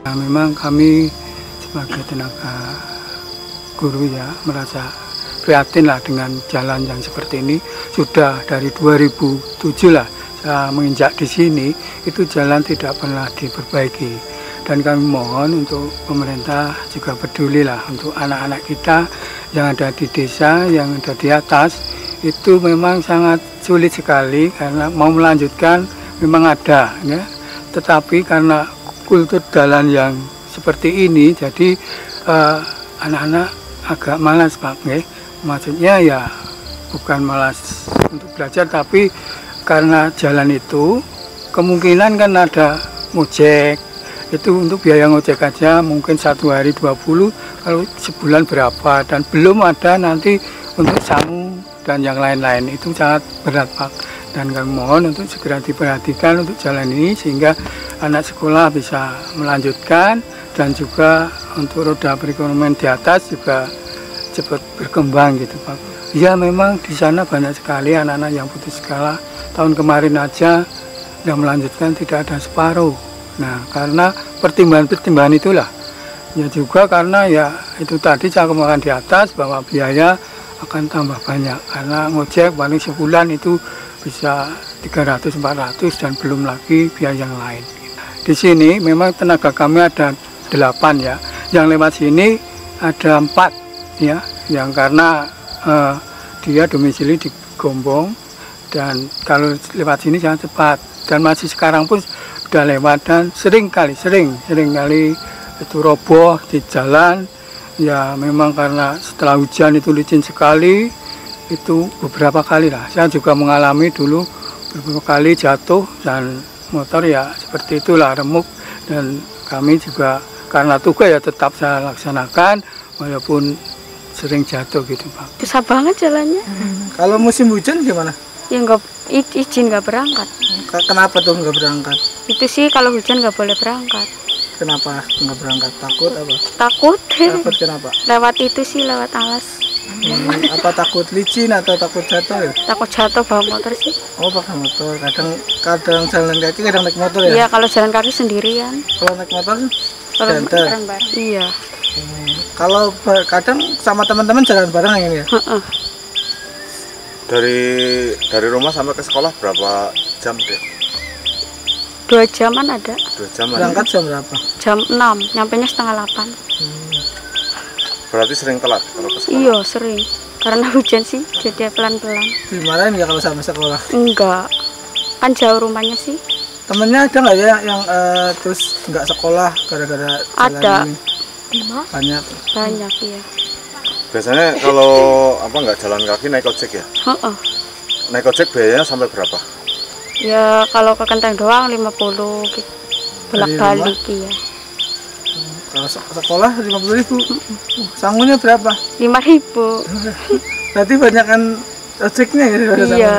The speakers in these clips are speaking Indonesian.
Nah, memang kami sebagai tenaga guru ya merasa prihatin lah dengan jalan yang seperti ini. Sudah dari 2007 lah saya menginjak di sini, itu jalan tidak pernah diperbaiki. Dan kami mohon untuk pemerintah juga peduli lah untuk anak-anak kita yang ada di desa, yang ada di atas. Itu memang sangat sulit sekali karena mau melanjutkan memang ada ya. Tetapi karena kultur jalan yang seperti ini, jadi anak-anak agak malas Pak. Maksudnya ya bukan malas untuk belajar, tapi karena jalan itu kemungkinan kan ada ngojek. Itu untuk biaya ngojek aja mungkin 1 hari 20, kalau sebulan berapa, dan belum ada nanti untuk sangu dan yang lain-lain. Itu sangat berat Pak, dan kami mohon untuk segera diperhatikan untuk jalan ini sehingga anak sekolah bisa melanjutkan, dan juga untuk roda perekonomian di atas juga cepat berkembang gitu Pak. Ya memang di sana banyak sekali anak-anak yang putus sekolah. Tahun kemarin aja yang melanjutkan tidak ada separuh. Nah, karena pertimbangan-pertimbangan itulah. Ya juga karena ya itu tadi saya kemarin di atas bahwa biaya akan tambah banyak. Karena ngojek paling sebulan itu bisa 300-400 dan belum lagi biaya yang lain. Di sini memang tenaga kami ada 8 ya. Yang lewat sini ada 4 ya. Yang karena dia domisili di Gombong, dan kalau lewat sini sangat cepat. Dan masih sekarang pun sudah lewat, dan sering kali itu roboh di jalan. Ya memang karena setelah hujan itu licin sekali, itu beberapa kali lah. Saya juga mengalami dulu beberapa kali jatuh, dan motor ya seperti itulah remuk. Dan kami juga karena tugas ya tetap saya laksanakan walaupun sering jatuh gitu Pak. Susah banget jalannya. Kalau musim hujan gimana? Ya nggak izin nggak berangkat. Kenapa tuh nggak berangkat? Itu sih kalau hujan nggak boleh berangkat. Kenapa nggak berangkat? Takut apa? Takut. Takut kenapa? Lewat itu sih, lewat alas. Apa takut licin atau takut jatuh ya? Takut jatuh bawa motor sih. Oh pakai motor. Kadang jalan kaki, kadang naik motor ya? Iya, kalau jalan kaki sendirian. Kalau naik motor Kalau banter. bareng-bareng. Iya. Kalau kadang sama teman-teman jalan bareng ini ya? Dari rumah sampai ke sekolah berapa jam deh? 2 jaman ada. 2 jam. Berangkat jam berapa? Jam 6, nyampenya setengah 8. Berarti sering telat kalau ke sekolah? Iya, sering. Karena hujan sih, jadi pelan-pelan. Dimarahin nggak kalau sampai sekolah? Enggak. Kan jauh rumahnya sih. Temennya ada nggak ya yang terus nggak sekolah gara-gara jalan Ada. ini? Banyak. Banyak ya. Biasanya kalau nggak jalan kaki naik ojek ya? Naik ojek biayanya sampai berapa? Ya kalau ke Kenteng doang 50 gitu. Bolak-balik ya. Kalau sekolah 50.000. Sangunya berapa? 5.000. Berarti banyakan ojeknya ya? Iya.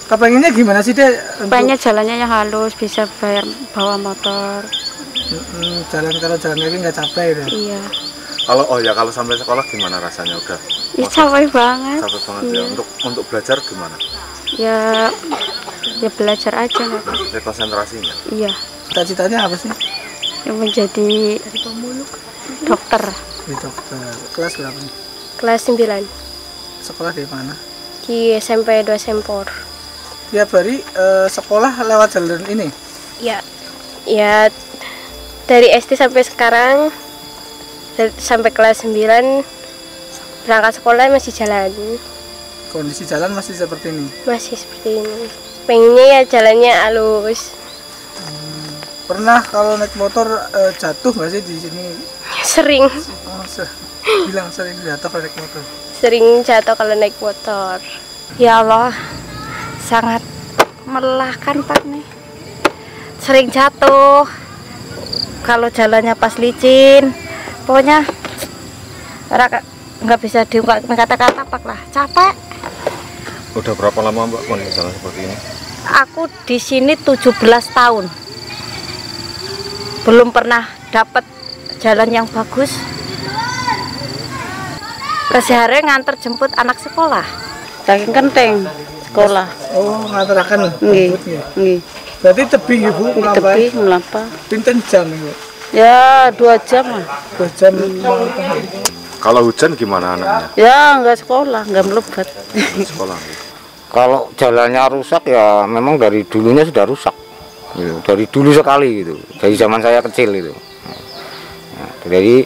Kepengennya gimana sih deh? Banyak jalannya yang halus, bisa bayar bawa motor. Kalau jalan kaki nggak capek ya? Iya. Kalau sampai sekolah gimana rasanya udah? Ya capek banget. Capek banget Iya. ya. Untuk belajar gimana? Ya belajar aja nggak apa. Konsentrasinya? Iya. Cita-citanya apa sih? Yang menjadi dokter. Di dokter. Kelas berapa nih? Kelas 9 Sekolah di mana? di SMP 2 Sempor. Tiap hari sekolah lewat jalur ini? Ya dari SD sampai sekarang, sampai kelas 9 berangkat sekolah masih jalan. Kondisi jalan masih seperti ini? Masih seperti ini. Pengennya ya jalannya halus. Pernah kalau naik motor jatuh nggak sih di sini? Sering. Oh, bilang sering jatuh kalau naik motor. Sering jatuh kalau naik motor. Ya Allah, sangat melelahkan Pak nih. Sering jatuh. Kalau jalannya pas licin, pokoknya nggak bisa diungkapkan kata-kata Pak lah. Capek. Udah berapa lama Mbak kondisi jalan seperti ini? Aku di sini 17 tahun. Belum pernah dapat jalan yang bagus. Keseharian nganter jemput anak sekolah. Saking Kenteng sekolah. Oh, ngantarakan. Nggih. Nggih. Berarti tebing Ibu Tepi melampah. Pinten jam Ibu? Ya 2 jam lah. 2 jam. Kalau hujan gimana anaknya? Ya nggak sekolah, nggak melebat. Sekolah. Kalau jalannya rusak ya memang dari dulunya sudah rusak, gitu. Dari dulu sekali gitu, dari zaman saya kecil itu. Nah, jadi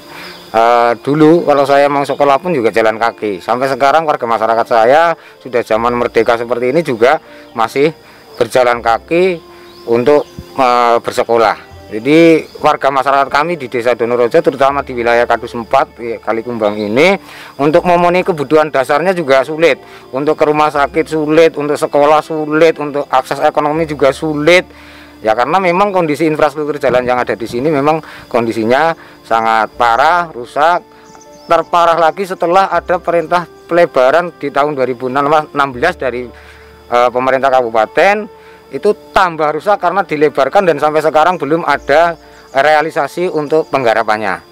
dulu kalau saya mau sekolah pun juga jalan kaki. Sampai sekarang warga masyarakat saya sudah zaman merdeka seperti ini juga masih berjalan kaki untuk bersekolah. Jadi warga masyarakat kami di Desa Donorejo terutama di wilayah Kadus 4 Kalikumbang ini untuk memenuhi kebutuhan dasarnya juga sulit. Untuk ke rumah sakit sulit, untuk sekolah sulit, untuk akses ekonomi juga sulit. Ya karena memang kondisi infrastruktur jalan yang ada di sini memang kondisinya sangat parah, rusak. Terparah lagi setelah ada perintah pelebaran di tahun 2016 dari pemerintah kabupaten. Itu tambah rusak karena dilebarkan dan sampai sekarang belum ada realisasi untuk penggarapannya.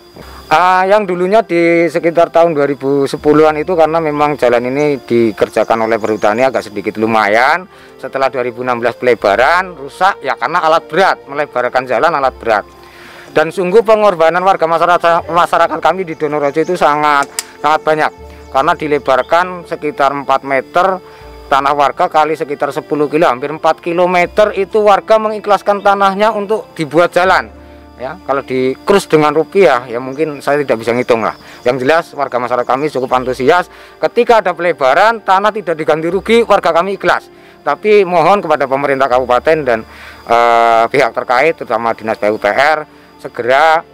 Yang dulunya di sekitar tahun 2010-an itu karena memang jalan ini dikerjakan oleh perhutani agak sedikit lumayan. Setelah 2016 pelebaran rusak ya karena alat berat, melebarkan jalan alat berat. Dan sungguh pengorbanan warga masyarakat kami di Donorejo itu sangat banyak karena dilebarkan sekitar 4 meter. Tanah warga kali sekitar 10 kilo, hampir 4 km itu warga mengikhlaskan tanahnya untuk dibuat jalan. Ya, kalau dikrus dengan rupiah ya mungkin saya tidak bisa ngitung lah. Yang jelas warga masyarakat kami cukup antusias. Ketika ada pelebaran tanah tidak diganti rugi, warga kami ikhlas. Tapi mohon kepada pemerintah kabupaten dan pihak terkait terutama Dinas PUPR segera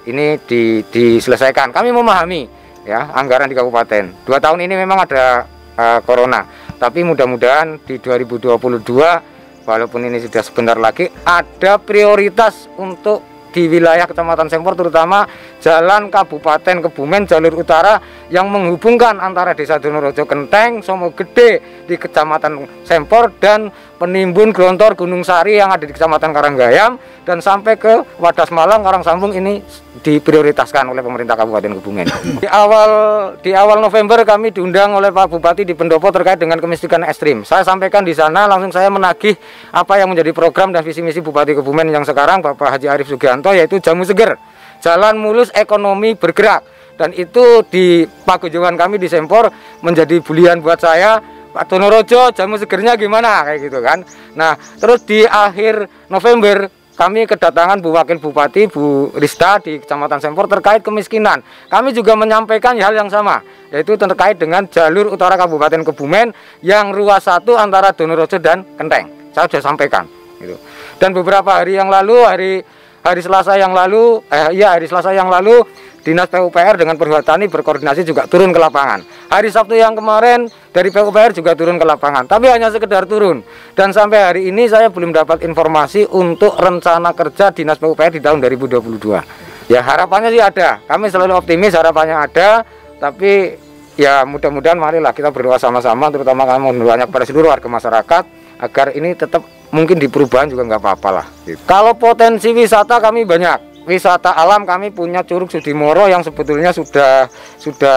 ini diselesaikan. Kami memahami ya anggaran di kabupaten 2 tahun ini memang ada corona, tapi mudah-mudahan di 2022 walaupun ini sudah sebentar lagi ada prioritas untuk di wilayah Kecamatan Sempor terutama jalan Kabupaten Kebumen jalur utara yang menghubungkan antara Desa Donorejo Kenteng, Somo Gede di Kecamatan Sempor dan Penimbun Glontor Gunung Sari yang ada di Kecamatan Karanggayam dan sampai ke Wadas Malang Karangsambung ini diprioritaskan oleh pemerintah Kabupaten Kebumen. Di awal November kami diundang oleh Pak Bupati di Pendopo terkait dengan kemiskinan ekstrim. Saya sampaikan di sana langsung saya menagih apa yang menjadi program dan visi misi Bupati Kebumen yang sekarang Bapak Haji Arif Sugianto yaitu Jamu Seger, jalan mulus ekonomi bergerak. Dan itu di paguyuban kami di Sempor menjadi bulian buat saya. Pak Donorejo jamu segernya gimana kayak gitu kan. Nah terus di akhir November kami kedatangan Bu Wakil Bupati Bu Rista di Kecamatan Sempor terkait kemiskinan. Kami juga menyampaikan hal yang sama, yaitu terkait dengan jalur utara Kabupaten Kebumen yang ruas 1 antara Donorejo dan Kenteng. Saya sudah sampaikan gitu. Dan beberapa hari yang lalu hari Selasa yang lalu Dinas PUPR dengan Perhutani berkoordinasi juga turun ke lapangan. Hari Sabtu yang kemarin dari PUPR juga turun ke lapangan, tapi hanya sekedar turun. Dan sampai hari ini saya belum dapat informasi untuk rencana kerja Dinas PUPR di tahun 2022. Ya harapannya sih ada, kami selalu optimis harapannya ada, tapi ya mudah-mudahan marilah kita berdoa sama-sama, terutama kami mohon doanya kepada seluruh warga masyarakat agar ini tetap mungkin di perubahan juga nggak apa-apa lah. Kalau potensi wisata kami banyak. Wisata alam kami punya Curug Sudimoro yang sebetulnya sudah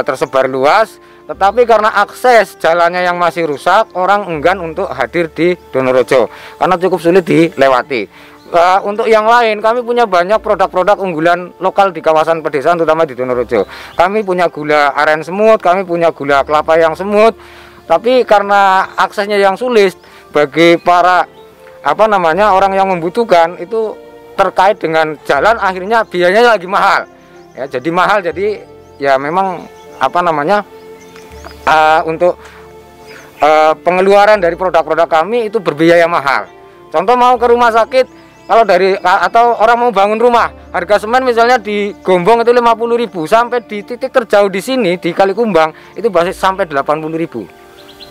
tersebar luas, tetapi karena akses jalannya yang masih rusak, orang enggan untuk hadir di Donorejo karena cukup sulit dilewati. Untuk yang lain kami punya banyak produk-produk unggulan lokal di kawasan pedesaan terutama di Donorejo. Kami punya gula aren semut, kami punya gula kelapa yang semut, tapi karena aksesnya yang sulit bagi para orang yang membutuhkan itu terkait dengan jalan akhirnya biayanya lagi mahal ya, jadi mahal, jadi ya memang untuk pengeluaran dari produk-produk kami itu berbiaya mahal. Contoh mau ke rumah sakit atau orang mau bangun rumah, harga semen misalnya di Gombong itu 50.000, sampai di titik terjauh di sini di Kalikumbang itu sampai 80.000.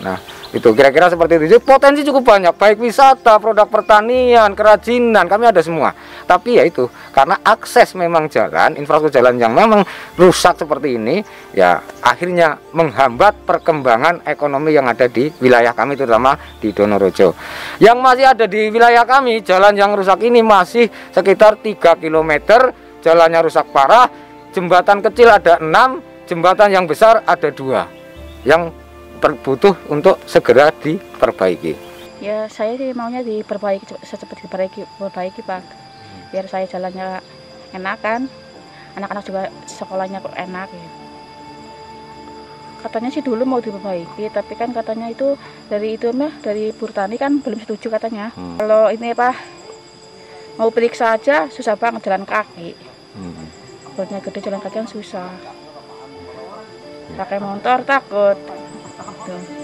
Nah itu kira-kira seperti itu. Jadi potensi cukup banyak, baik wisata, produk pertanian, kerajinan, kami ada semua. Tapi ya itu karena akses memang jalan, infrastruktur jalan yang memang rusak seperti ini, ya akhirnya menghambat perkembangan ekonomi yang ada di wilayah kami terutama di Donorejo. Yang masih ada di wilayah kami, jalan yang rusak ini masih sekitar 3 km, jalannya rusak parah, jembatan kecil ada 6, jembatan yang besar ada 2 yang butuh untuk segera diperbaiki. Ya saya sih maunya diperbaiki, secepat diperbaiki Pak. biar saya jalannya enak kan, anak-anak juga sekolahnya kok enak ya. Katanya sih dulu mau diperbaiki, tapi kan katanya itu dari Burtani kan belum setuju katanya. Kalau ini mau periksa aja susah banget jalan kaki. Perutnya gede jalan kaki kan susah. Pakai motor takut. Tuh.